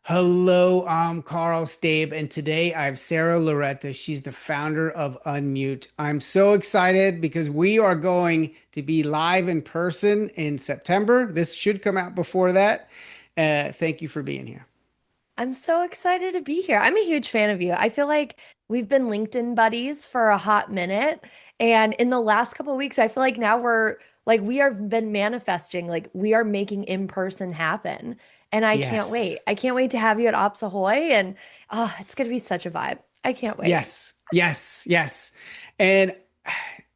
Hello, I'm Carl Stabe, and today I have Sara Loretta. She's the founder of Unmute. I'm so excited because we are going to be live in person in September. This should come out before that. Thank you for being here. I'm so excited to be here. I'm a huge fan of you. I feel like we've been LinkedIn buddies for a hot minute. And in the last couple of weeks, I feel like now we have been manifesting, like we are making in person happen. And I can't Yes, wait. I can't wait to have you at Ops Ahoy. And it's going to be such a vibe. I can't wait. yes. And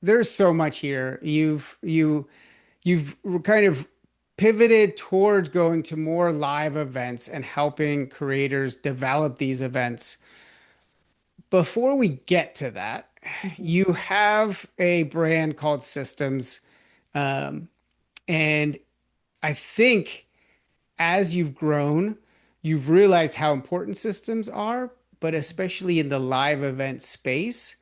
there's so much here. You've kind of pivoted towards going to more live events and helping creators develop these events. Before we get to that, Mhm. you have a brand called Systems. Um, and I think as you've grown, you've realized how important systems are, but especially in the live event space.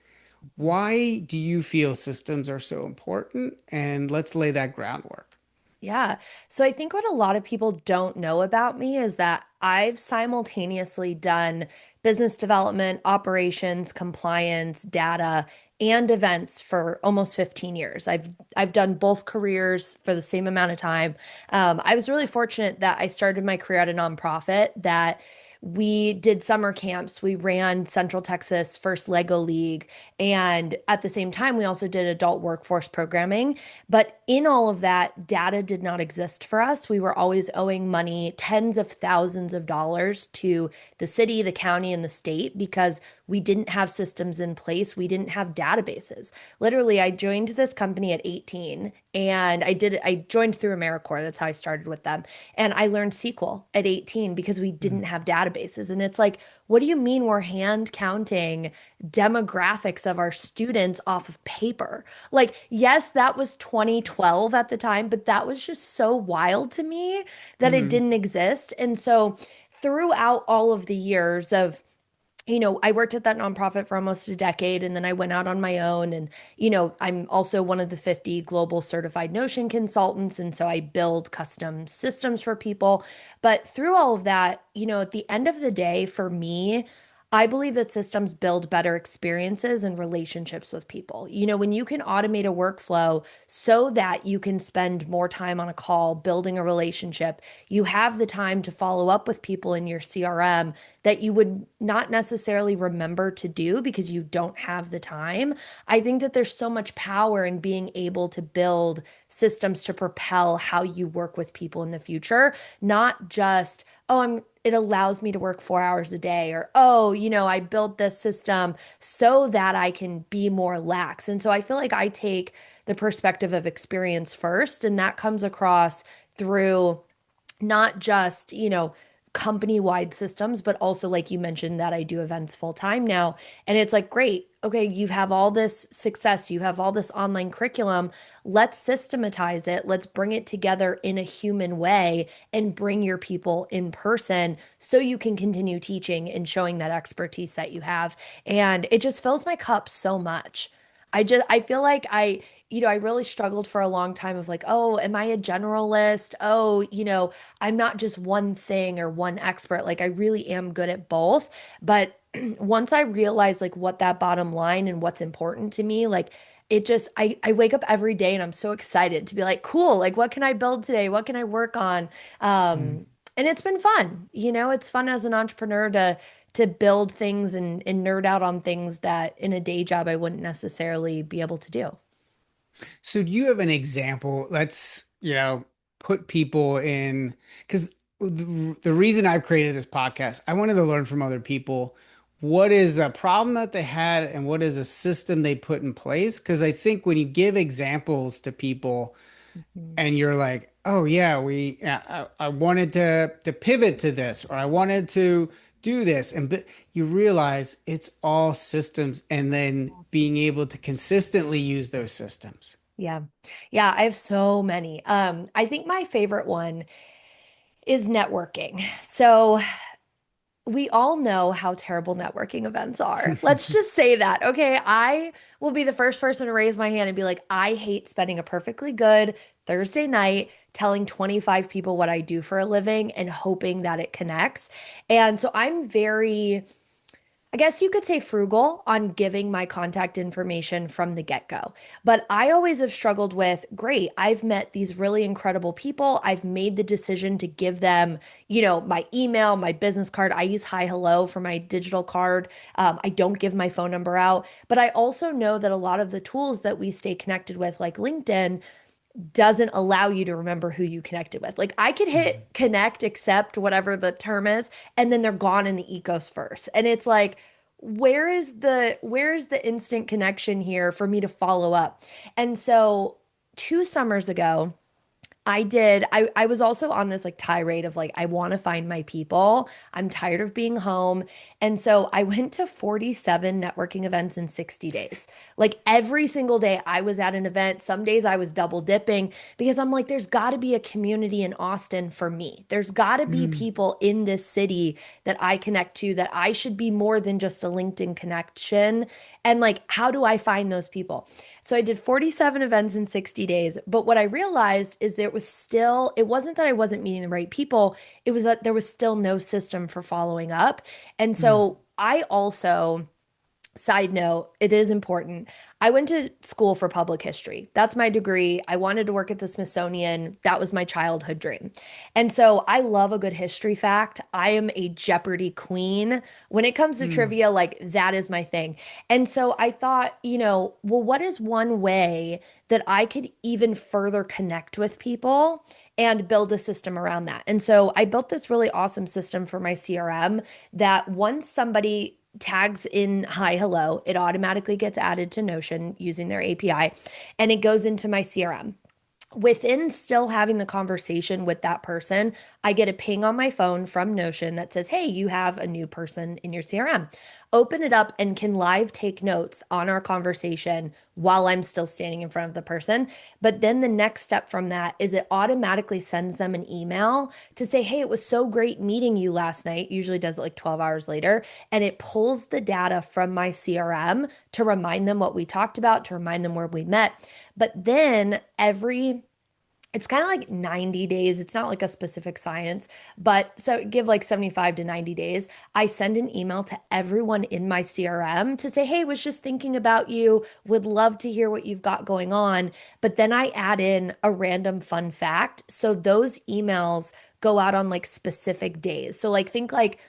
Why do you feel systems are so important? And let's lay that groundwork. Yeah. So I think what a lot of people don't know about me is that I've simultaneously done business development, operations, compliance, data, and events for almost 15 years. I've done both careers for the same amount of time. I was really fortunate that I started my career at a nonprofit that we did summer camps. We ran Central Texas First Lego League. And at the same time, we also did adult workforce programming. But in all of that, data did not exist for us. We were always owing money, tens of thousands of dollars to the city, the county, and the state because we didn't have systems in place. We didn't have databases. Literally, I joined this company at 18 and I joined through AmeriCorps. That's how I started with them. And I learned SQL at 18 because we didn't Mm. have databases. And it's like, what do you mean we're hand counting demographics of our students off of paper? Like, yes, that was 2012 at the time, but that was just so wild to me that it Mhm. didn't exist. And so throughout all of the years of I worked at that nonprofit for almost a decade and then I went out on my own. And, I'm also one of the 50 global certified Notion consultants. And so I build custom systems for people. But through all of that, at the end of the day, for me, I believe that systems build better experiences and relationships with people. When you can automate a workflow so that you can spend more time on a call building a relationship, you have the time to follow up with people in your CRM that you would not necessarily remember to do because you don't have the time. I think that there's so much power in being able to build systems to propel how you work with people in the future, not just, it allows me to work 4 hours a day, or, I built this system so that I can be more lax. And so I feel like I take the perspective of experience first, and that comes across through not just, company-wide systems, but also like you mentioned that I do events full time now. And it's like, great, okay, you have all this success, you have all this online curriculum. Let's systematize it. Let's bring it together in a human way and bring your people in person so you can continue teaching and showing that expertise that you have. And it just fills my cup so much. I feel like I really struggled for a long time of like, oh, am I a generalist? Oh, I'm not just one thing or one expert. Like I really am good at both. But once I realized like what that bottom line and what's important to me, like I wake up every day and I'm so excited to be like, cool, like what can I build today? What can I work on? Mm. And it's been fun. It's fun as an entrepreneur to build things and nerd out on things that in a day job I wouldn't necessarily be able to do. So do you have an example? Let's, put people in, because the reason I've created this podcast, I wanted to learn from other people what is a problem that they had and what is a system they put in place. Because I think when you give examples to people Mhm. and you're like, oh yeah, I wanted to pivot to this or I wanted to do this, and but you realize it's all systems and then being able to consistently use those systems. Yeah. Yeah, I have so many. I think my favorite one is networking. So we all know how terrible networking events are. Let's just say that. Okay. I will be the first person to raise my hand and be like, I hate spending a perfectly good Thursday night telling 25 people what I do for a living and hoping that it connects. And so I'm very, I guess you could say frugal on giving my contact information from the get-go. But I always have struggled with, great, I've met these really incredible people. I've made the decision to give them, my email, my business card. I use Hi Hello for my digital card. I don't give my phone number out. But I also know that a lot of the tools that we stay connected with, like LinkedIn, doesn't allow you to remember who you connected with. Like I could hit connect, accept, whatever the term is, and then they're gone in the ecosfirst. And it's like, where is the instant connection here for me to follow up? And so 2 summers ago, I was also on this like tirade of like I want to find my people. I'm tired of being home. And so I went to 47 networking events in 60 days. Like every single day I was at an event. Some days I was double dipping because I'm like there's got to be a community in Austin for me. There's got to be Mm. people in this city that I connect to, that I should be more than just a LinkedIn connection. And like how do I find those people? So I did 47 events in 60 days. But what I realized is it wasn't that I wasn't meeting the right people, it was that there was still no system for following up. And Mm. so I also, side note, it is important. I went to school for public history. That's my degree. I wanted to work at the Smithsonian. That was my childhood dream. And so I love a good history fact. I am a Jeopardy queen. When it comes to Mm. trivia, like that is my thing. And so I thought, well, what is one way that I could even further connect with people and build a system around that? And so I built this really awesome system for my CRM that once somebody tags in hi hello, it automatically gets added to Notion using their API and it goes into my CRM. Within still having the conversation with that person, I get a ping on my phone from Notion that says, hey, you have a new person in your CRM. Open it up and can live take notes on our conversation while I'm still standing in front of the person. But then the next step from that is it automatically sends them an email to say, hey, it was so great meeting you last night. Usually does it like 12 hours later. And it pulls the data from my CRM to remind them what we talked about, to remind them where we met. But then it's kind of like 90 days. It's not like a specific science, but so give like 75 to 90 days. I send an email to everyone in my CRM to say, hey, was just thinking about you. Would love to hear what you've got going on. But then I add in a random fun fact. So those emails go out on like specific days. So like think like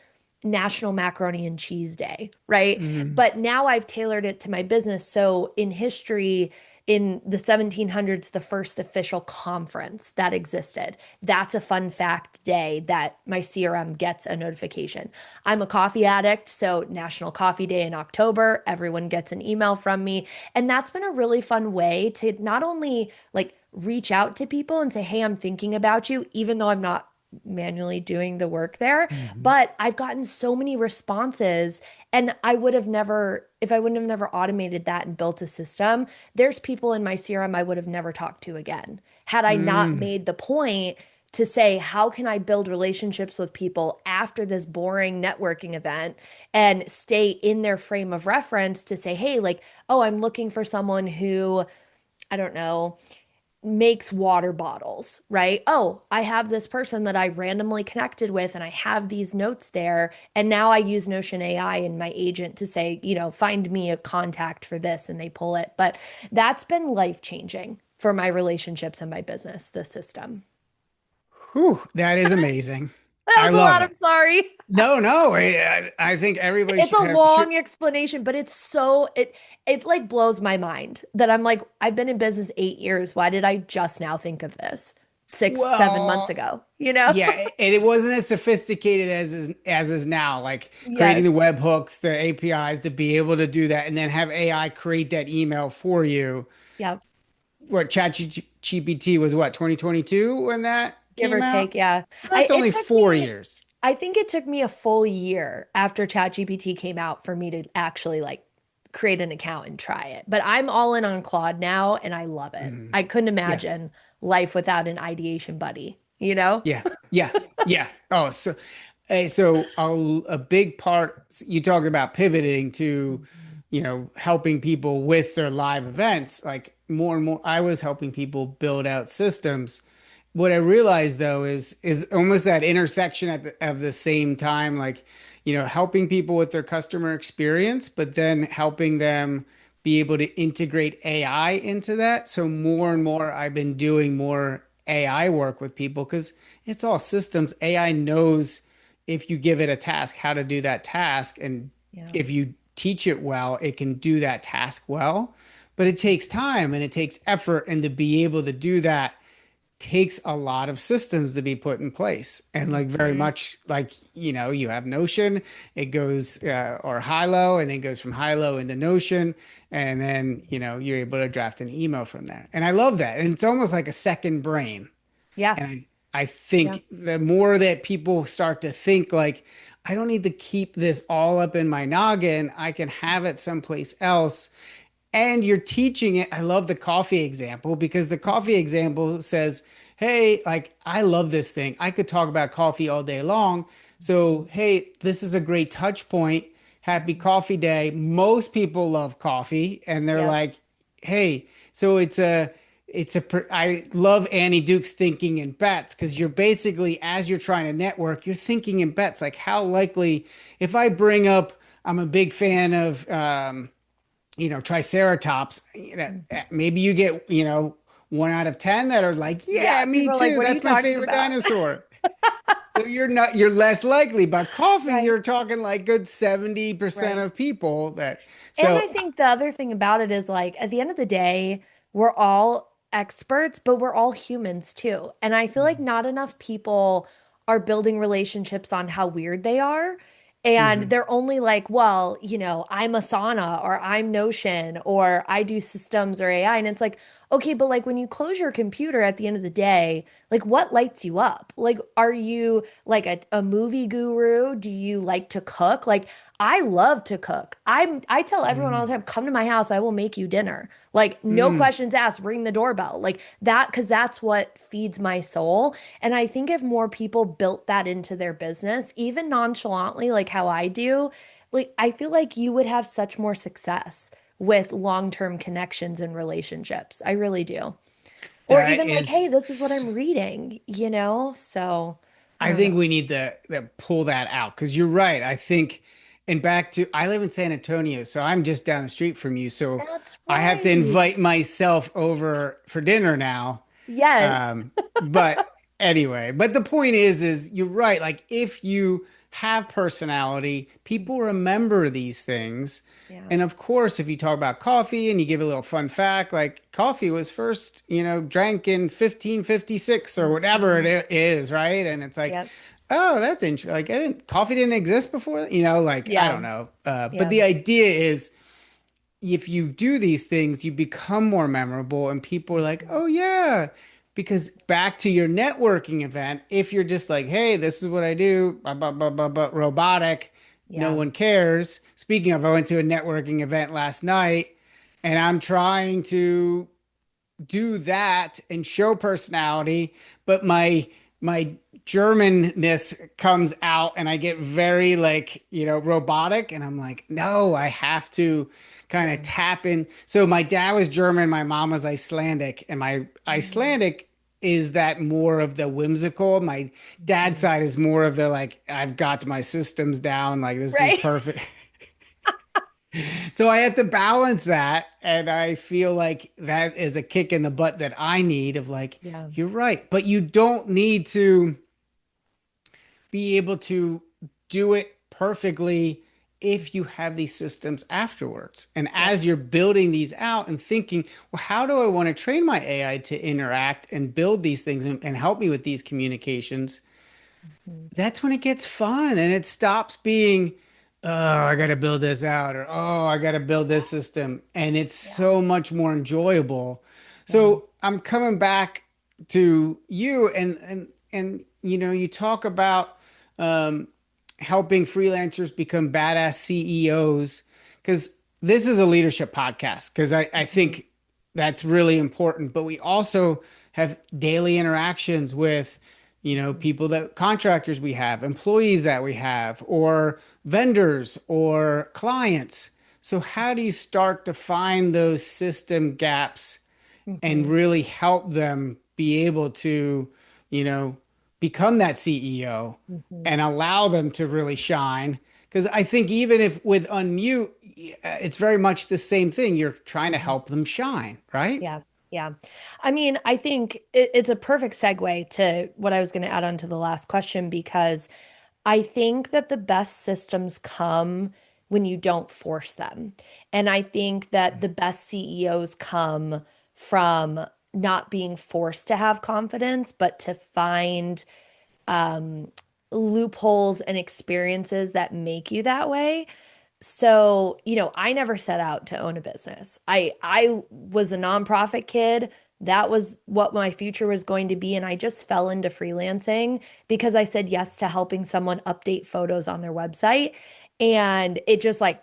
National Macaroni and Cheese Day, right? Mm. But now I've tailored it to my business. So in history, in the 1700s, the first official conference that existed. That's a fun fact day that my CRM gets a notification. I'm a coffee addict, so National Coffee Day in October, everyone gets an email from me. And that's been a really fun way to not only like reach out to people and say, hey, I'm thinking about you, even though I'm not manually doing the work there. Mhm. But I've gotten so many responses, and I would have never, if I wouldn't have never automated that and built a system, there's people in my CRM I would have never talked to again. Had I not Mm. made the point to say, how can I build relationships with people after this boring networking event and stay in their frame of reference to say, hey, like, oh, I'm looking for someone who, I don't know, makes water bottles, right? Oh, I have this person that I randomly connected with and I have these notes there. And now I use Notion AI and my agent to say, find me a contact for this and they pull it. But that's been life changing for my relationships and my business, the system. Whew, that is amazing. That I was a love lot. it. I'm sorry. No, no, I think everybody It's should a have should. long explanation, but it like blows my mind that I'm like, I've been in business 8 years. Why did I just now think of this 6, 7 months Well, ago? yeah, and it wasn't as sophisticated as is now, like creating the Yes. webhooks, the APIs to be able to do that, and then have AI create that email for you. Yep. What ChatGPT was what 2022 when that Give came or out? take, yeah. So I that's it only took 4 years. I think it took me a full year after ChatGPT came out for me to actually like create an account and try it. But I'm all in on Claude now and I love it. Mhm. I couldn't Yeah, imagine life without an ideation buddy, you know? yeah, yeah, yeah. Oh, so. So a big part, you talk about pivoting to, Mhm. helping people with their live events. Like more and more, I was helping people build out systems. What I realized though is almost that intersection of the same time, like, helping people with their customer experience, but then helping them be able to integrate AI into that. So more and more, I've been doing more AI work with people because it's all systems. AI knows if you give it a task, how to do that task. And Yeah. if you teach it well, it can do that task well. But it takes time and it takes effort. And to be able to do that takes a lot of systems to be put in place. And like very Mhm. much like, you have Notion, it goes or Hilo, and then goes from Hilo into Notion. And then, you're able to draft an email from there. And I love that. And it's almost like a second brain. Yeah. And I Yeah. think the more that people start to think like, I don't need to keep this all up in my noggin, I can have it someplace else. And you're teaching it. I love the coffee example because the coffee Mhm. example says, hey, like, I love this thing. I could talk about coffee all day long. So, Mhm. hey, this is a great touch point. Happy Mhm. coffee day. Most people love coffee and they're Yep. like, hey, so I love Annie Duke's thinking in bets because you're basically, as you're trying to network, you're thinking in bets. Like, how likely, if I bring up, I'm a big fan of, Triceratops, Mhm. maybe you get, 1 out of 10 that are like, yeah, Yeah. me People are like, too. what are you That's my talking favorite about? dinosaur. So you're less likely, but coffee, Right. you're talking like good 70% Right. of people that, And I so, think the other thing about it is like at the end of the day, we're all experts, but we're all humans too. And I feel like not enough people are building relationships on how weird they are. And mhm. they're only like, well, I'm Asana or I'm Notion or I do systems or AI. And it's like, okay, but like when you close your computer at the end of the day, like what lights you up? Like, are you like a movie guru? Do you like to cook? Like, I love to cook. I tell everyone all Mm, the time, come to my house, I will make you dinner. Like no mm. questions asked, ring the doorbell. Like that because that's what feeds my soul. And I think if more people built that into their business, even nonchalantly like how I do, like I feel like you would have such more success with long-term connections and relationships. I really do. Or That even like, is hey, this is what I'm reading? So I I don't think know. we need to pull that out because you're right. I think, and back to, I live in San Antonio, so I'm just down the street from you. So That's I have to right. invite myself over for dinner now. Yes. But anyway, but the point is you're right. Like if you have personality, people remember these things. Yeah. And of course, if you talk about coffee and you give a little fun fact, like coffee was first, drank in 1556 or whatever Mhm. it is, right? And it's like, Yep. oh, that's interesting. Like, coffee didn't exist before, like, I Yeah. don't know. But Yeah. the idea is if you do these things, you become more memorable, and people are like, Mhm. oh, yeah. Because back to your networking event, if you're just like, hey, this is what I do, robotic, no Yeah. one cares. Speaking of, I went to a networking event last night and I'm trying to do that and show personality, but my Germanness comes out and I get very like, robotic and I'm like, no, I have to kind Yeah. of tap in. So my dad was German, my mom was Icelandic, and my Mhm. Icelandic is that more of the whimsical. My dad's Mhm. side is more of the like, I've got my systems down, like this is Right. perfect. So I have to balance that. And I feel like that is a kick in the butt that I need of like, Yeah. you're right. But you don't need to be able to do it perfectly if you have these systems afterwards. And Yep. as you're building these out and thinking, well, how do I want to train my AI to interact and build these things and help me with these communications? Mhm. That's when it gets fun and it stops being, oh, I got to build this out or, oh, I got to build this system. And it's Yeah. so much more enjoyable. Yeah. So I'm coming back to you and you talk about um, helping freelancers become badass CEOs because this is a leadership podcast because I Mhm. think that's really important. But we also have daily interactions with people that contractors we have, employees that we have, or vendors or clients. So how do you start to find those system gaps and Mhm. really help them be able to, you know, become that CEO Mhm. and allow them to really shine? Because I think even if with unmute, it's very much the same thing. You're trying to Mhm. help them shine, right? Yeah. Yeah. I mean, I think it's a perfect segue to what I was going to add on to the last question because I think that the best systems come when you don't force them. And I think that the best CEOs come from not being forced to have confidence, but to find um, loopholes and experiences that make you that way. So, I never set out to own a business. I was a nonprofit kid. That was what my future was going to be, and I just fell into freelancing because I said yes to helping someone update photos on their website, and it just like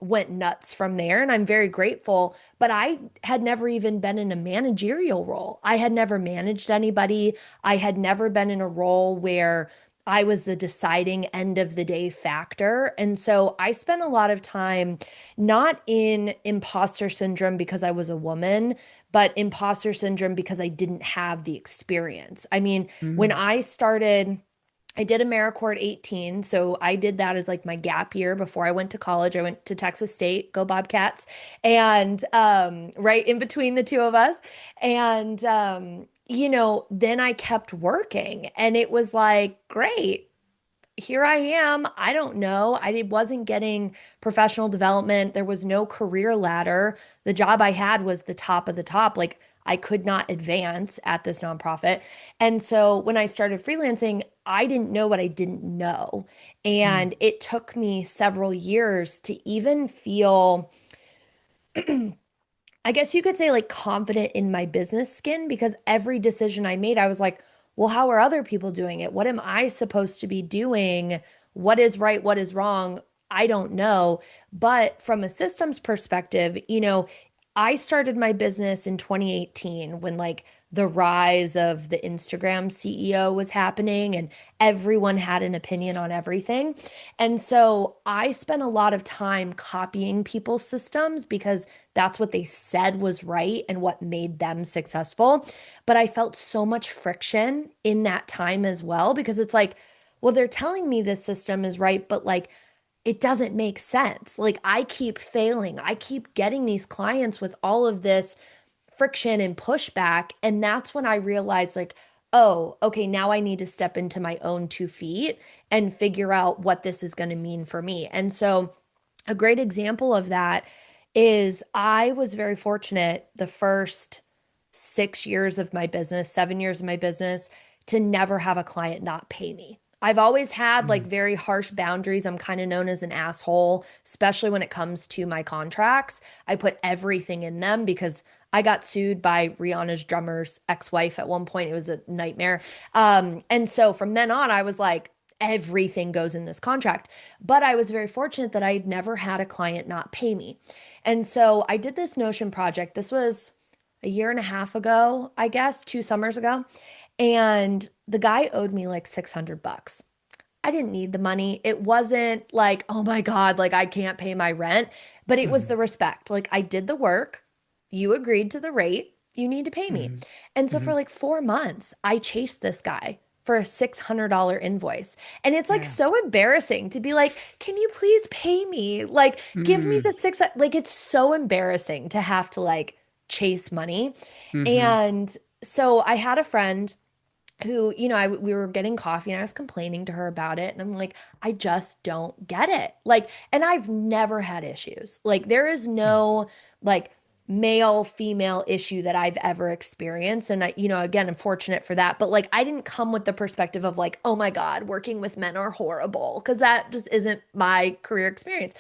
went nuts from there, and I'm very grateful, but I had never even been in a managerial role. I had never managed anybody. I had never been in a role where I was the deciding end of the day factor. And so I spent a lot of time not in imposter syndrome because I was a woman, but imposter syndrome because I didn't have the experience. I mean, when Mm. I did AmeriCorps at 18. So I did that as like my gap year before I went to college. I went to Texas State, go Bobcats, and right in between the two of us. And then I kept working and it was like, great, here I am. I don't know. Wasn't getting professional development. There was no career ladder. The job I had was the top of the top. Like I could not advance at this nonprofit. And so when I started freelancing, I didn't know what I didn't know. Mm. And it took me several years to even feel I guess you could say like confident in my business skin because every decision I made, I was like, well, how are other people doing it? What am I supposed to be doing? What is right? What is wrong? I don't know. But from a systems perspective, I started my business in 2018 when like the rise of the Instagram CEO was happening and everyone had an opinion on everything. And so I spent a lot of time copying people's systems because that's what they said was right and what made them successful. But I felt so much friction in that time as well because it's like, well, they're telling me this system is right, but like it doesn't make sense. Like I keep failing. I keep getting these clients with all of this friction and pushback. And that's when I realized, like, oh, okay, now I need to step into my own 2 feet and figure out what this is going to mean for me. And so, a great example of that is I was very fortunate the first 6 years of my business, 7 years of my business, to never have a client not pay me. I've always had like Mm. very harsh boundaries. I'm kind of known as an asshole, especially when it comes to my contracts. I put everything in them because I got sued by Rihanna's drummer's ex-wife at one point. It was a nightmare. And so from then on, I was like, everything goes in this contract. But I was very fortunate that I'd never had a client not pay me. And so I did this Notion project. This was a year and a half ago, I guess, 2 summers ago. And the guy owed me like 600 bucks. I didn't need the money. It wasn't like, oh my God, like I can't pay my rent, but it was Mm. the respect. Like I did the work, you agreed to the rate, you need to pay me. Mm. And so for Mm. like 4 months, I chased this guy for a $600 invoice. And it's like Yeah. so embarrassing to be like, can you please pay me? Like, give me the Mm. six. Like, it's so embarrassing to have to like chase money. Mm-hmm. And so I had a friend who, we were getting coffee and I was complaining to her about it. And I'm like, I just don't get it. Like, and I've never had issues. Like, there is no like male female issue that I've ever experienced. And again, I'm fortunate for that. But like, I didn't come with the perspective of like, oh my God, working with men are horrible, because that just isn't my career experience.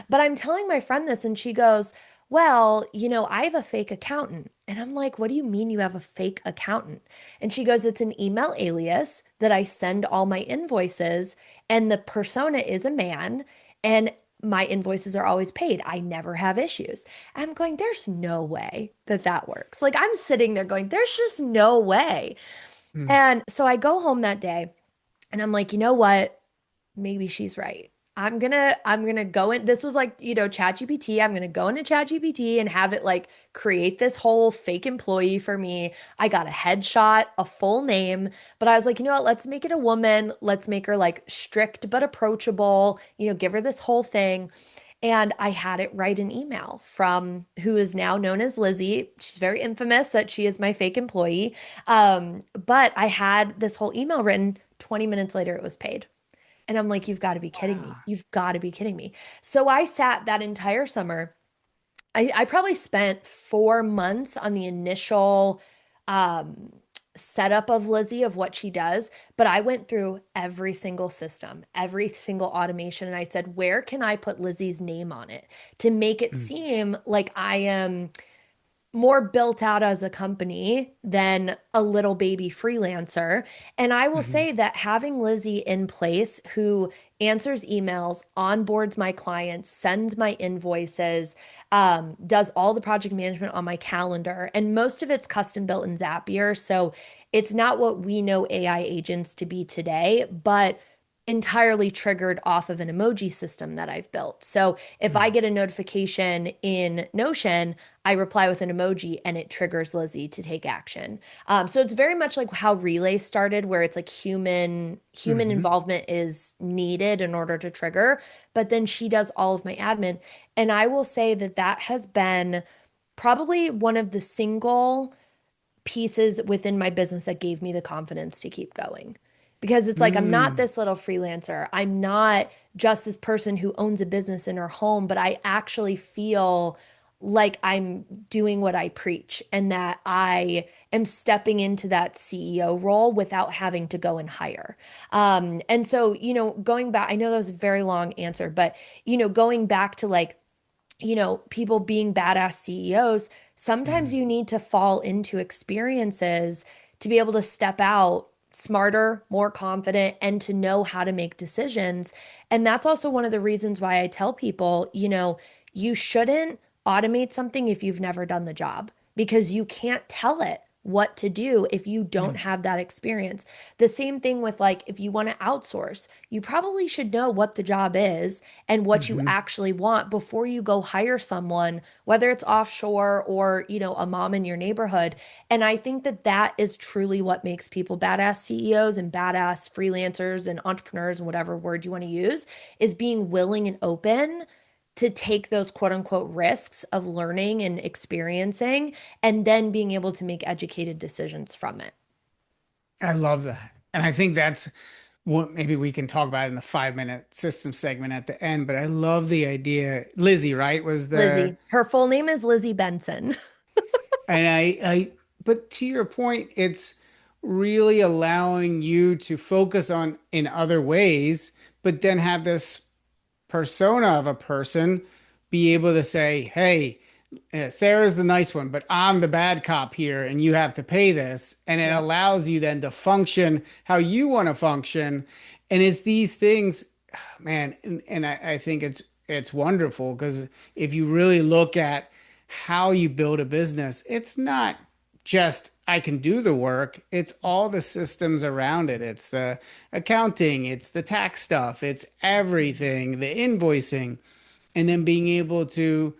But I'm telling my friend this, and she goes, well, I have a fake accountant. And I'm like, what do you mean you have a fake accountant? And she goes, it's an email alias that I send all my invoices, and the persona is a man, and my invoices are always paid. I never have issues. I'm going, there's no way that that works. Like, I'm sitting there going, there's just no way. Mm. And so I go home that day and I'm like, you know what? Maybe she's right. I'm gonna go in. This was like, ChatGPT. I'm gonna go into ChatGPT and have it like create this whole fake employee for me. I got a headshot, a full name, but I was like, you know what? Let's make it a woman. Let's make her like strict but approachable, give her this whole thing. And I had it write an email from who is now known as Lizzie. She's very infamous that she is my fake employee. But I had this whole email written. 20 minutes later, it was paid. And I'm like, you've got to be kidding Wow. me. You've got to be kidding me. So I sat that entire summer. I probably spent 4 months on the initial um, setup of Lizzie of what she does, but I went through every single system, every single automation, and I said, where can I put Lizzie's name on it to make it Mm. seem like I am more built out as a company than a little baby freelancer. And I will Mhm. say that having Lizzie in place who answers emails, onboards my clients, sends my invoices, does all the project management on my calendar, and most of it's custom built in Zapier. So it's not what we know AI agents to be today, but entirely triggered off of an emoji system that I've built. So if I Mm. get a notification in Notion, I reply with an emoji and it triggers Lizzie to take action. So it's very much like how Relay started, where it's like human Mhm. involvement is needed in order to trigger, but then she does all of my admin. And I will say that that has been probably one of the single pieces within my business that gave me the confidence to keep going. Because it's like, I'm not Mm. this little freelancer. I'm not just this person who owns a business in her home, but I actually feel like I'm doing what I preach and that I am stepping into that CEO role without having to go and hire. And so, going back, I know that was a very long answer, but, going back to like, people being badass CEOs, sometimes Mm. you need to fall into experiences to be able to step out smarter, more confident, and to know how to make decisions. And that's also one of the reasons why I tell people, you shouldn't automate something if you've never done the job because you can't tell it what to do if you don't Mm. have that experience. The same thing with like if you want to outsource, you probably should know what the job is and what you Mhm. actually want before you go hire someone, whether it's offshore or, a mom in your neighborhood. And I think that that is truly what makes people badass CEOs and badass freelancers and entrepreneurs and whatever word you want to use is being willing and open to take those quote unquote risks of learning and experiencing and then being able to make educated decisions from it. I love that. And I think that's what maybe we can talk about in the 5 minute system segment at the end. But I love the idea. Lizzie, right? Was the, Lizzie. Her full name is Lizzie Benson. and but to your point, it's really allowing you to focus on in other ways, but then have this persona of a person be able to say, hey, Sarah's the nice one, but I'm the bad cop here, and you have to pay this. And it Yep. allows you then to function how you want to function. And it's these things, man, and I think it's wonderful because if you really look at how you build a business, it's not just I can do the work, it's all the systems around it. It's the accounting, it's the tax stuff, it's everything, the invoicing, and then being able to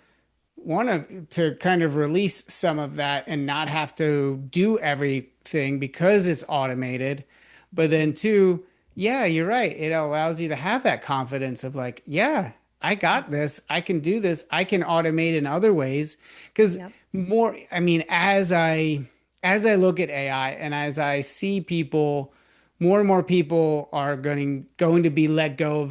want to kind of release some of that and not have to do everything because it's automated. But then two, yeah, you're right. It allows you to have that confidence of like, yeah, I got this. I can do this. I can automate in other ways. Because Yep. more, I mean, as I look at AI and as I see people, more and more people are going to be let go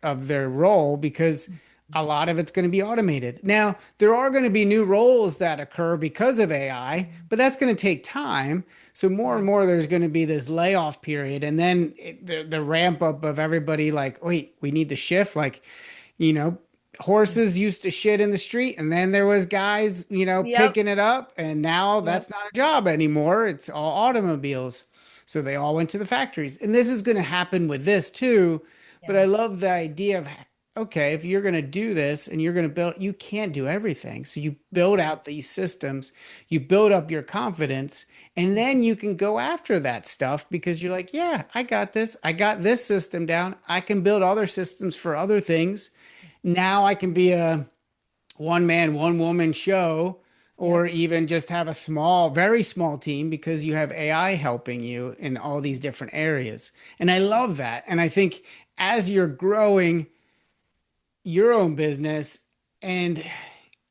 of their role because a lot of it's going to be automated. Now, there are going to be new roles that occur because of AI, but that's going to take time. So more and Yeah. more there's going to be this layoff period and then the ramp up of everybody like, wait, we need to shift. Like, you know, horses used to shit in the street and then there was guys, Yep. picking it up and now Yep. that's not a job anymore. It's all automobiles. So they all went to the factories. And this is going to happen with this too. But Yeah. I love the idea of okay, if you're going to do this and you're going to build, you can't do everything. So you build out these systems, you build up your confidence, and then you can go after that stuff because you're like, yeah, I got this. I got this system down. I can build other systems for other things. Now I can be a one man, one woman show, Yep. or even just have a small, very small team because you have AI helping you in all these different areas. And I love that. And I think as you're growing your own business, and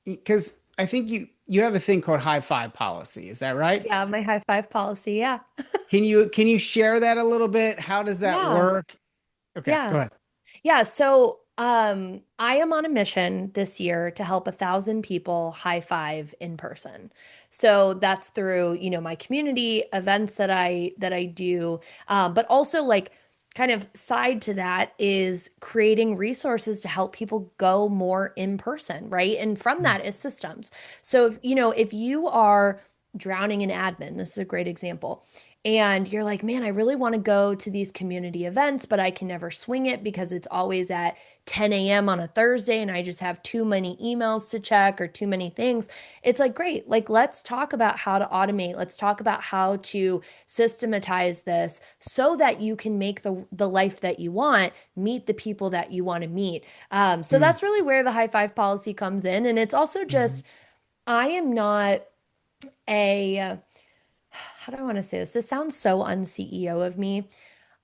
because I think you have a thing called high five policy, is that right? Yeah, my high five policy. Yeah. Can you share that a little bit? How does that Yeah. work? Okay, go Yeah. ahead. Yeah, so I am on a mission this year to help 1,000 people high five in person. So that's through, my community events that I do, but also like kind of side to that is creating resources to help people go more in person, right? And from that is systems. So if you are drowning in admin, this is a great example, and you're like, man, I really want to go to these community events, but I can never swing it because it's always at 10 a.m. on a Thursday and I just have too many emails to check or too many things. It's like, great, like, let's talk about how to automate. Let's talk about how to systematize this so that you can make the life that you want, meet the people that you want to meet. So Mm, that's really where the high five policy comes in. And it's also mhm. just, I am not a, how do I want to say this? This sounds so un-CEO of me.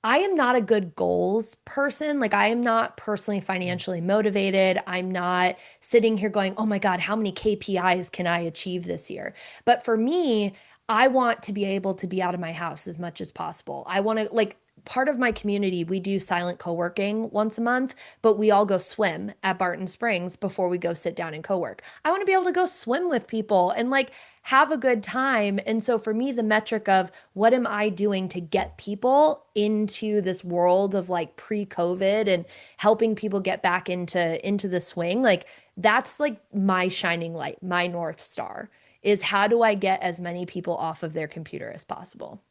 I am not a good goals person. Like, I am not personally financially motivated. I'm not sitting here going, oh my God, how many KPIs can I achieve this year? But for me, I want to be able to be out of my house as much as possible. I want to, like, part of my community, we do silent co-working once a month, but we all go swim at Barton Springs before we go sit down and co-work. I want to be able to go swim with people and like have a good time. And so for me, the metric of what am I doing to get people into this world of like pre-COVID and helping people get back into the swing, like that's like my shining light, my North Star is how do I get as many people off of their computer as possible?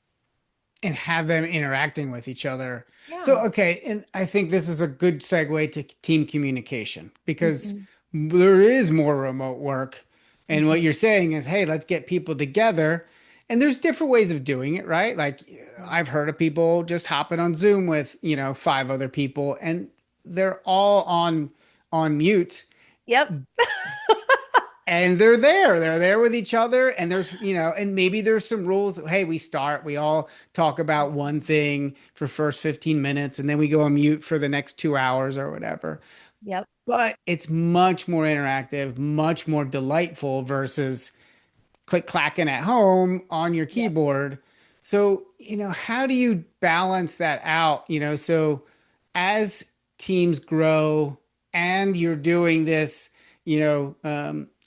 And have them interacting with each other. So, Yeah. okay, and I think this is a good segue to team communication because Hmm. there is more remote work. And what Hmm. you're saying is, hey, let's get people together. And there's different ways of doing it, right? Like I've heard of people just hopping on Zoom with, five other people and they're all on mute Yep. and they're there with each other and there's and maybe there's some rules. Hey, we all talk about one thing for first 15 minutes and then we go on mute for the next 2 hours or whatever, Yep. but it's much more interactive, much more delightful versus click clacking at home on your Yep. keyboard. So, how do you balance that out? So as teams grow and you're doing this,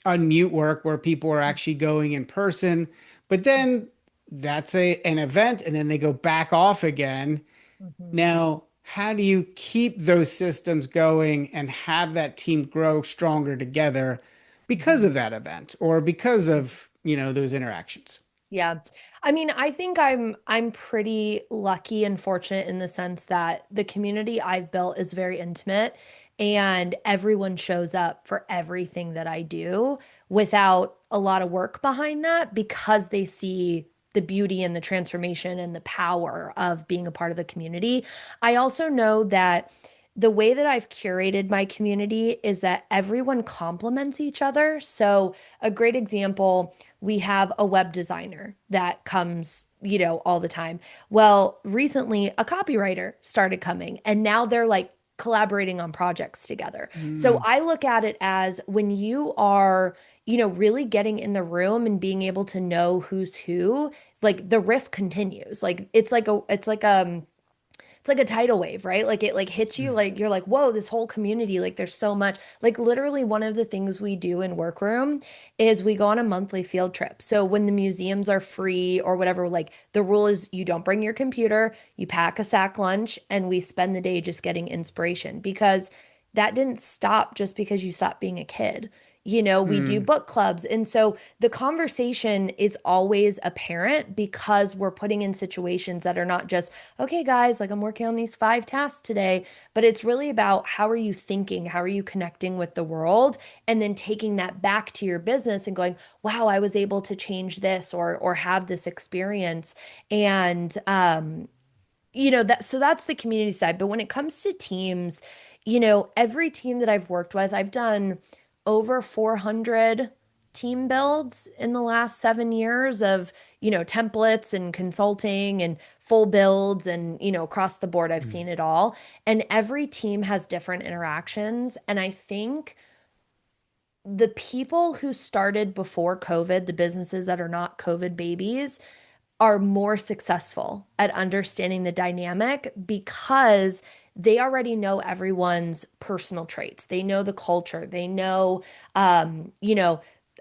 unmute work where people are actually going in person, but then that's an event and then they go back off again. Hmm. Now, how do you keep those systems going and have that team grow stronger together because Hmm. of that event or because of, those interactions? Yeah. I mean, I think I'm pretty lucky and fortunate in the sense that the community I've built is very intimate and everyone shows up for everything that I do without a lot of work behind that because they see the beauty and the transformation and the power of being a part of the community. I also know that the way that I've curated my community is that everyone complements each other. So, a great example, we have a web designer that comes, all the time. Well, recently a copywriter started coming and now they're like collaborating on projects together. So Mm, I look at it as when you are, really getting in the room and being able to know who's who, like the riff continues. Like it's like a tidal wave, right? Like it like hits you, mm, like you're like, whoa, this whole community, like there's so much. Like literally one of the things we do in workroom is we go on a monthly field trip. So when the museums are free or whatever, like the rule is you don't bring your computer, you pack a sack lunch, and we spend the day just getting inspiration because that didn't stop just because you stopped being a kid. We do Mm. book clubs. And so the conversation is always apparent because we're putting in situations that are not just, okay, guys, like I'm working on these 5 tasks today, but it's really about how are you thinking? How are you connecting with the world? And then taking that back to your business and going, wow, I was able to change this or have this experience. And that's the community side. But when it comes to teams, every team that I've worked with, I've done over 400 team builds in the last 7 years of, templates and consulting and full builds and, across the board, I've Mm. seen it all. And every team has different interactions. And I think the people who started before COVID, the businesses that are not COVID babies, are more successful at understanding the dynamic because they already know everyone's personal traits. They know the culture. They know, I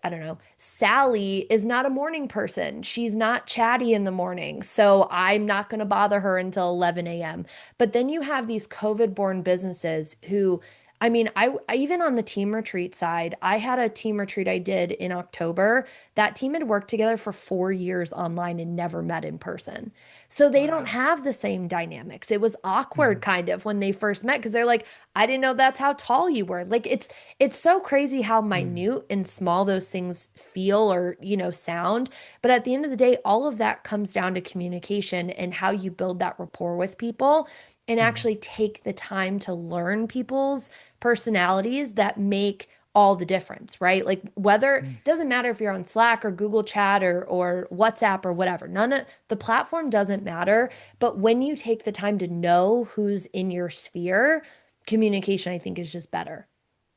don't know, Sally is not a morning person. She's not chatty in the morning. So I'm not going to bother her until 11 a.m. But then you have these COVID born businesses who, I mean, I even on the team retreat side, I had a team retreat I did in October. That team had worked together for 4 years online and never met in person. So they don't Wow. have the same dynamics. It was awkward Mm. kind of when they first met because they're like, I didn't know that's how tall you were. Like it's so crazy how Mm. minute and small those things feel or, sound. But at the end of the day, all of that comes down to communication and how you build that rapport with people and Mm. actually take the time to learn people's personalities that make all the difference, right? Like whether it Mm. doesn't matter if you're on Slack or Google Chat or WhatsApp or whatever. None of the platform doesn't matter, but when you take the time to know who's in your sphere, communication I think is just better.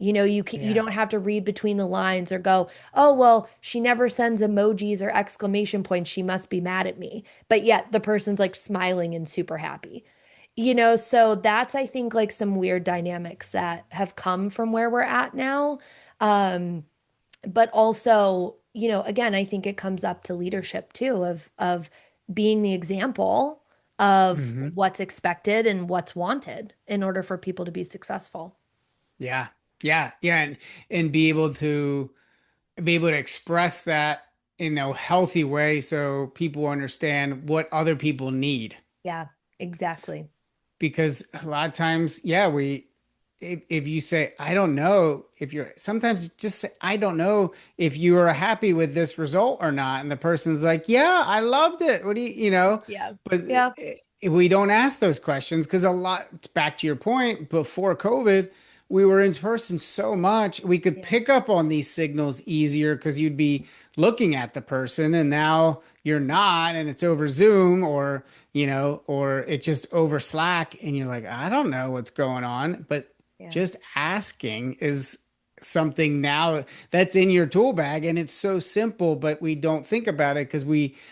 You Yeah. don't have to read between the lines or go, "Oh, well, she never sends emojis or exclamation points. She must be mad at me." But yet the person's like smiling and super happy. So that's, I think, like some weird dynamics that have come from where we're at now. Um, but also, again, I think it comes up to leadership too, of being the example of Hmm. what's expected and what's wanted in order for people to be successful. Yeah. Yeah. Yeah. And be able to express that in a healthy way so people understand what other people need. Yeah, exactly. Because a lot of times, yeah, if you say, I don't know if you're sometimes just say, I don't know if you are happy with this result or not. And the person's like, yeah, I loved it. What do Yeah. but Yeah. we don't ask those questions because a lot, back to your point, before COVID, we were in person so much, we could Yeah. pick up on these signals easier because you'd be looking at the person and now you're not, and it's over Zoom or it's just over Slack and you're like, I don't know what's going on. But Yeah. just asking is something now that's in your tool bag, and it's so simple, but we don't think about it because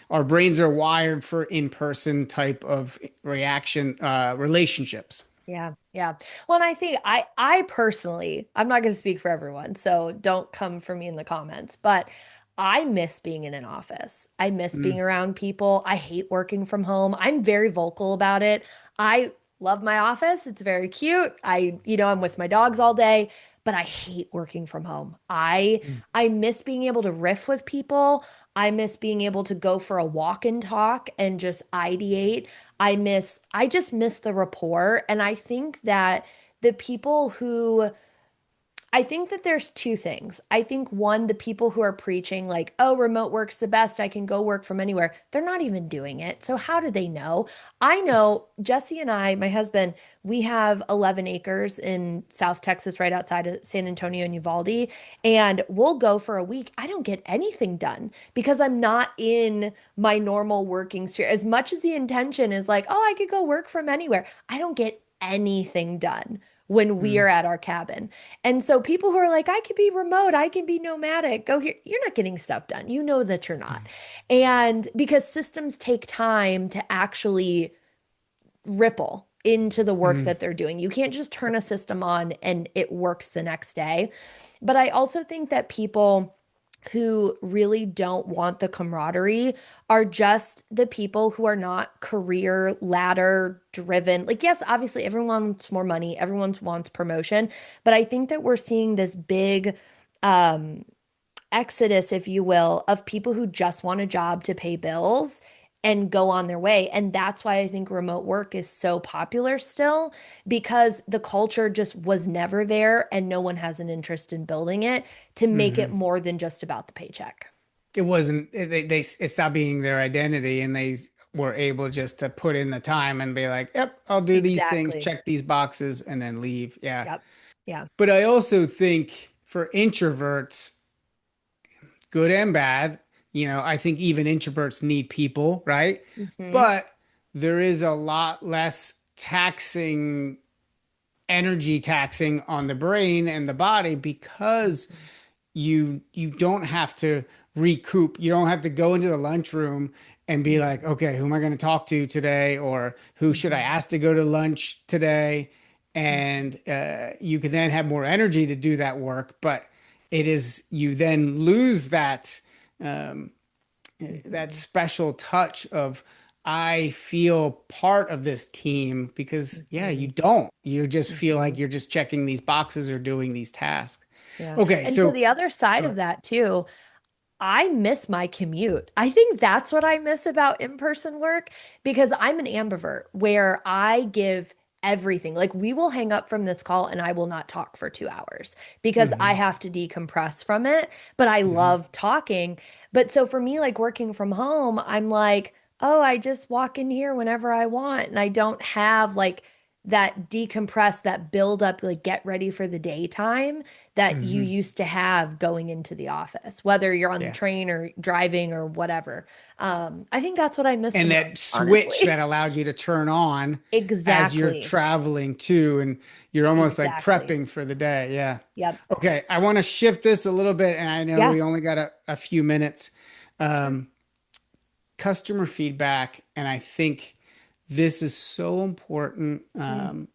our brains are wired for in-person type of reaction relationships. Yeah, yeah. Well, and I think I personally, I'm not going to speak for everyone, so don't come for me in the comments, but I miss being in an office. I miss being Mm. around people. I hate working from home. I'm very vocal about it. I love my office. It's very cute. I'm with my dogs all day, but I hate working from home. Mm. I miss being able to riff with people. I miss being able to go for a walk and talk and just ideate. I just miss the rapport. And I think that the people who I think that there's two things. I think one, the people who are preaching like, oh, remote work's the best, I can go work from anywhere, they're not even doing it. So how do they know? I know Jesse and I, my husband, we have 11 acres in South Texas, right outside of San Antonio and Uvalde, and we'll go for a week. I don't get anything done because I'm not in my normal working sphere. As much as the intention is like, oh, I could go work from anywhere, I don't get anything done when we are Mm. at our cabin. And so people who are like, I could be remote, I can be nomadic, go here, you're not getting stuff done. You know that you're not. And because systems take time to actually ripple into the work Mm. that they're doing. You can't just turn a system on and it works the next day. But I also think that people who really don't want the camaraderie are just the people who are not career ladder driven. Like, yes, obviously everyone wants more money, everyone wants promotion, but I think that we're seeing this big um, exodus, if you will, of people who just want a job to pay bills and go on their way. And that's why I think remote work is so popular still, because the culture just was never there and no one has an interest in building it to make it Hmm. more than just about the paycheck. It wasn't, it stopped being their identity, and they were able just to put in the time and be like, yep, I'll do these things, Exactly. check these boxes, and then leave. Yeah. Yep. Yeah. But I also think for introverts, good and bad, I think even introverts need people, right? Hmm. But there is a lot less energy taxing on the brain and the body, because you don't have to recoup. You don't have to go into the lunchroom and be like, Hmm. okay, who am I going to talk to today? Or who should I Hmm. ask to go to lunch today? Hmm. And you can then have more energy to do that work. But you then lose um, that Hmm. special touch of, I feel part of this team, because yeah, you Hmm. don't. You just feel Hmm. like you're just checking these boxes or doing these tasks. Yeah. Okay, And so so the other side go of ahead. that too, I miss my commute. I think that's what I miss about in-person work because I'm an ambivert where I give everything. Like we will hang up from this call and I will not talk for 2 hours because I Hmm. have to decompress from it, but I Hmm. love talking. But so for me, like working from home, I'm like, oh, I just walk in here whenever I want and I don't have like that decompress, that build up, like get ready for the daytime that you Hmm. used to have going into the office, whether you're on the Yeah. train or driving or whatever. I think that's what I miss the And that most, switch honestly. that allows you to turn on as you're Exactly. traveling too, and you're almost like Exactly. prepping for the day. Yeah. Yep. Okay, I want to shift this a little bit, and I know Yeah. we only got a few minutes. Sure. Um, Customer feedback, and I think this is so important, Mm,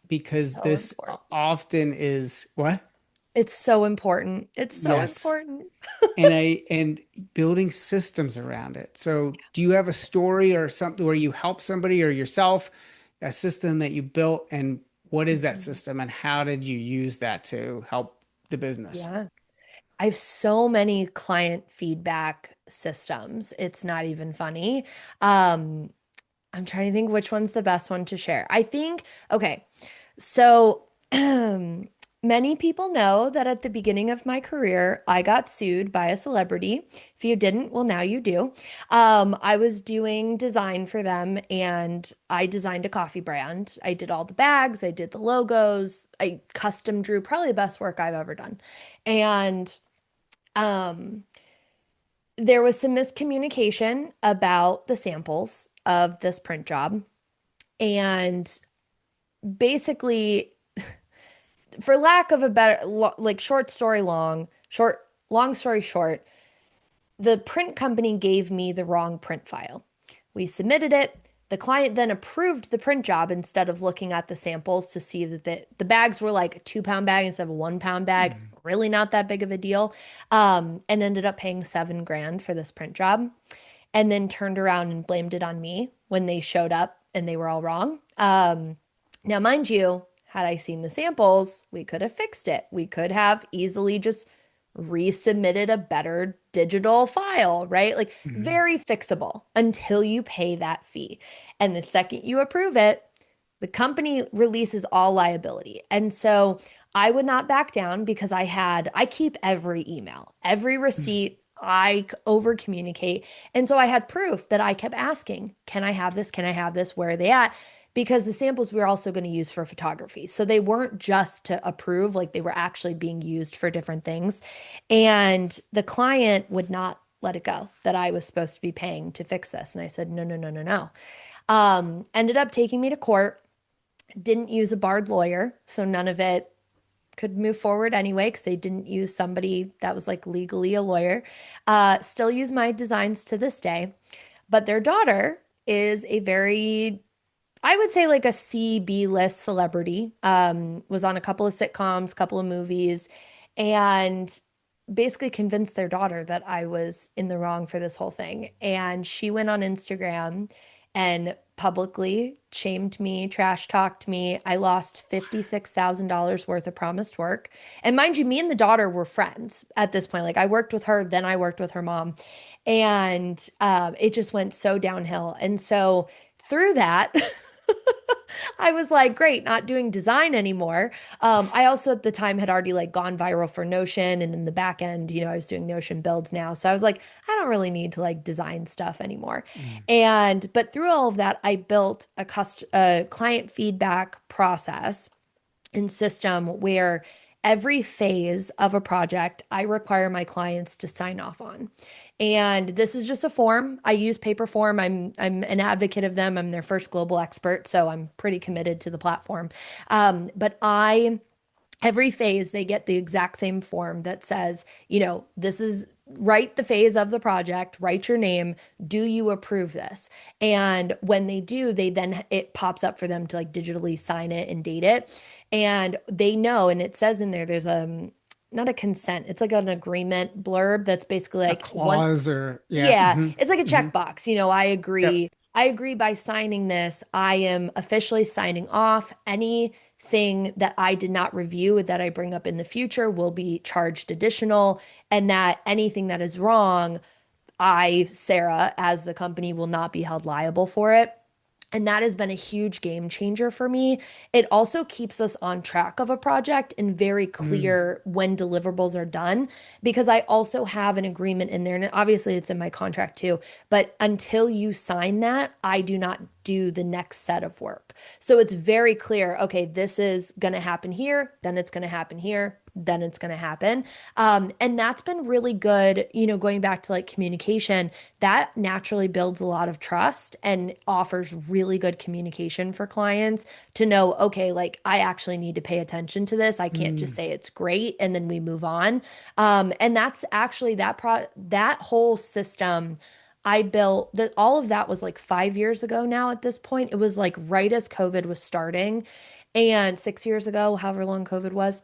because so this important. often is what? It's so important. It's so Yes. important. And building systems around it. So, do you have a story or something where you help somebody or yourself, a system that you built, and what is that Mhm. system, and how did you use that to help the business? Yeah. I have so many client feedback systems. It's not even funny. Um, I'm trying to think which one's the best one to share. I think, okay, so many people know that at the beginning of my career, I got sued by a celebrity. If you didn't, well, now you do. I was doing design for them and I designed a coffee brand. I did all the bags, I did the logos, I custom drew probably the best work I've ever done. And um, there was some miscommunication about the samples of this print job. And basically, for lack of a better, like long story short, the print company gave me the wrong print file. We submitted it. The client then approved the print job instead of looking at the samples to see that the bags were like a 2 pound bag instead of a 1 pound bag. Mhm. Really not that big of a deal. And ended up paying 7 grand for this print job and then turned around and blamed it on me when they showed up and they were all wrong. Now, mind you, had I seen the samples, we could have fixed it. We could have easily just resubmitted a better digital file, right? Like Mhm. very fixable until you pay that fee. And the second you approve it, the company releases all liability. And so I would not back down because I keep every email, every Mhm. receipt. I over communicate. And so I had proof that I kept asking, can I have this? Can I have this? Where are they at? Because the samples we were also going to use for photography. So they weren't just to approve, like they were actually being used for different things. And the client would not let it go that I was supposed to be paying to fix this. And I said, no, no, no, no, no. Ended up taking me to court, didn't use a barred lawyer. So none of it could move forward anyway because they didn't use somebody that was like legally a lawyer. Still use my designs to this day. But their daughter is a very, I would say like a C, B list celebrity. Was on a couple of sitcoms, couple of movies, and basically convinced their daughter that I was in the wrong for this whole thing. And she went on Instagram and publicly shamed me, trash talked me. I lost $56,000 worth of promised work. And mind you, me and the daughter were friends at this point. Like I worked with her, then I worked with her mom. And it just went so downhill. And so through that, I was like, great, not doing design anymore. I also at the time had already like gone viral for Notion, and in the back end, I was doing Notion builds now. So I was like, I don't really need to like design stuff anymore. Mm. But through all of that, I built a client feedback process and system where every phase of a project I require my clients to sign off on. And this is just a form. I use paper form. I'm an advocate of them. I'm their first global expert, so I'm pretty committed to the platform. But I every phase they get the exact same form that says, this is write the phase of the project, write your name, do you approve this? And when they do, they then it pops up for them to like digitally sign it and date it. And they know, and it says in there's not a consent, it's like an agreement blurb that's basically A like once clause or yeah. yeah, Hmm. it's like a Hmm. checkbox. I Yep. agree. I agree by signing this. I am officially signing off. Anything that I did not review that I bring up in the future will be charged additional, and that anything that is wrong, Sarah, as the company, will not be held liable for it. And that has been a huge game changer for me. It also keeps us on track of a project and very Mm. clear when deliverables are done, because I also have an agreement in there. And obviously, it's in my contract too. But until you sign that, I do not do the next set of work. So it's very clear, okay, this is going to happen here, then it's going to happen here, then it's going to happen. And that's been really good, going back to like communication, that naturally builds a lot of trust and offers really good communication for clients to know, okay, like I actually need to pay attention to this. I can't just Mm. say it's great and then we move on. And that's actually that whole system I built that all of that was like 5 years ago now at this point. It was like right as COVID was starting and 6 years ago, however long COVID was.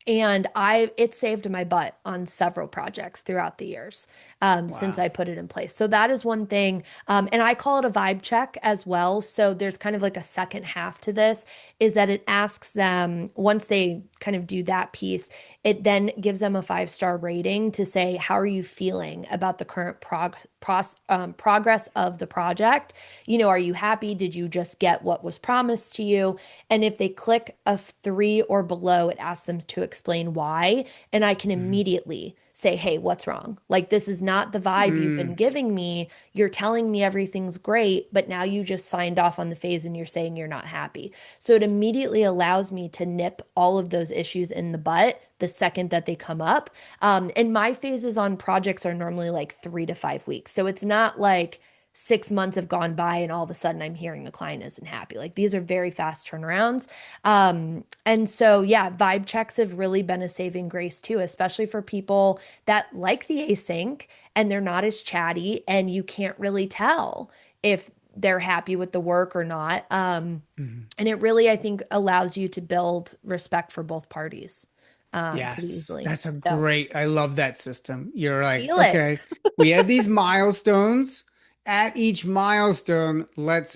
And it saved my butt on several projects throughout the years since Wow. I put it in place. So that is one thing. And I call it a vibe check as well. So there's kind of like a second half to this is that it asks them, once they kind of do that piece, it then gives them a 5-star rating to say, how are you feeling about the current progress of the project? Are you happy? Did you just get what was promised to you? And if they click a 3 or below, it asks them to explain why. And I can Mhm. immediately say, hey, what's wrong? Like, this is not the vibe you've been Mm. giving me. You're telling me everything's great, but now you just signed off on the phase and you're saying you're not happy. So it immediately allows me to nip all of those issues in the butt the second that they come up. And my phases on projects are normally like 3 to 5 weeks. So it's not like 6 months have gone by and all of a sudden I'm hearing the client isn't happy. Like these are very fast turnarounds. And so, yeah, vibe checks have really been a saving grace too, especially for people that like the async and they're not as chatty and you can't really tell if they're happy with the work or not. Mhm. And it really, I think, allows you to build respect for both parties pretty Yes, easily. that's a So great. I love that system. You're like, steal it. okay, we have these milestones. At each milestone,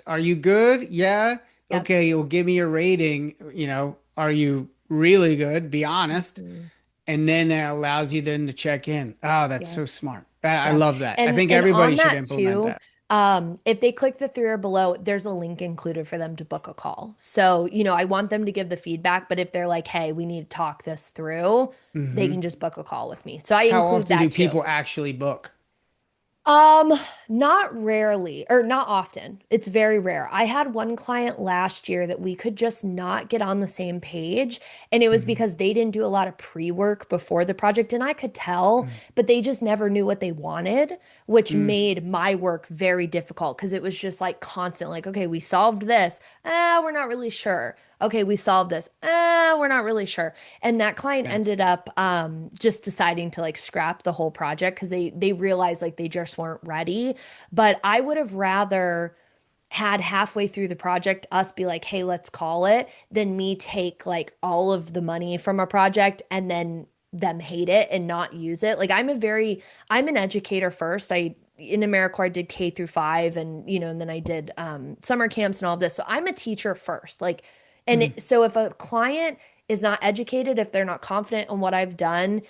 are you good? Yeah. Yep. Okay, you'll give me a rating. Are you really good? Be honest. Mhm. And then that allows you then to check in. Oh, that's Yes. so smart. I Yeah. love that. I And think and everybody on should that implement too, that. if they click the 3 or below, there's a link included for them to book a call. So, I want them to give the feedback, but if they're like, hey, we need to talk this through, they Hmm. can just book a call with me. So I How include often do that too. people actually book? Um, Not rarely or not often. It's very rare. I had one client last year that we could just not get on the same page, and it was Hmm. because they didn't do a lot of pre-work before the project, and I could tell, but they just never knew what they wanted, which Hmm. made my work very difficult because it was just like constant, like, okay, we solved this. We're not really sure. Okay, we solved this. We're not really sure. And that client Yeah. ended up just deciding to like scrap the whole project because they realized like they just weren't ready. But I would have rather had halfway through the project us be like, hey, let's call it, than me take like all of the money from a project and then them hate it and not use it. Like I'm an educator first. in AmeriCorps, I did K through 5 and and then I did summer camps and all of this. So I'm a teacher first. Like Mhm. so if a client is not educated, if they're not confident in what I've done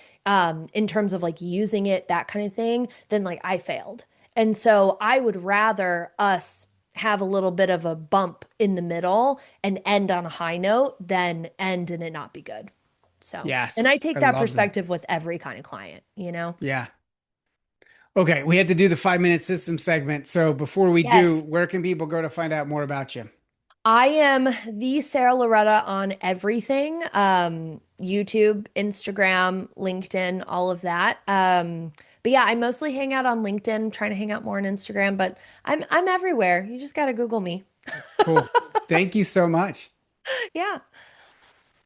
in terms of like using it, that kind of thing, then like I failed. And so I would rather us have a little bit of a bump in the middle and end on a high note than end and it not be good. So, and I Yes, take I that love that. perspective with every kind of client, you know? Yeah. Okay, we had to do the 5 minute system segment. So before we do, Yes. where can people go to find out more about you? I am the Sara Loretta on everything. YouTube, Instagram, LinkedIn, all of that. But yeah, I mostly hang out on LinkedIn, trying to hang out more on Instagram, but I'm everywhere. You just gotta Google me. Cool. Thank you so much. Yeah.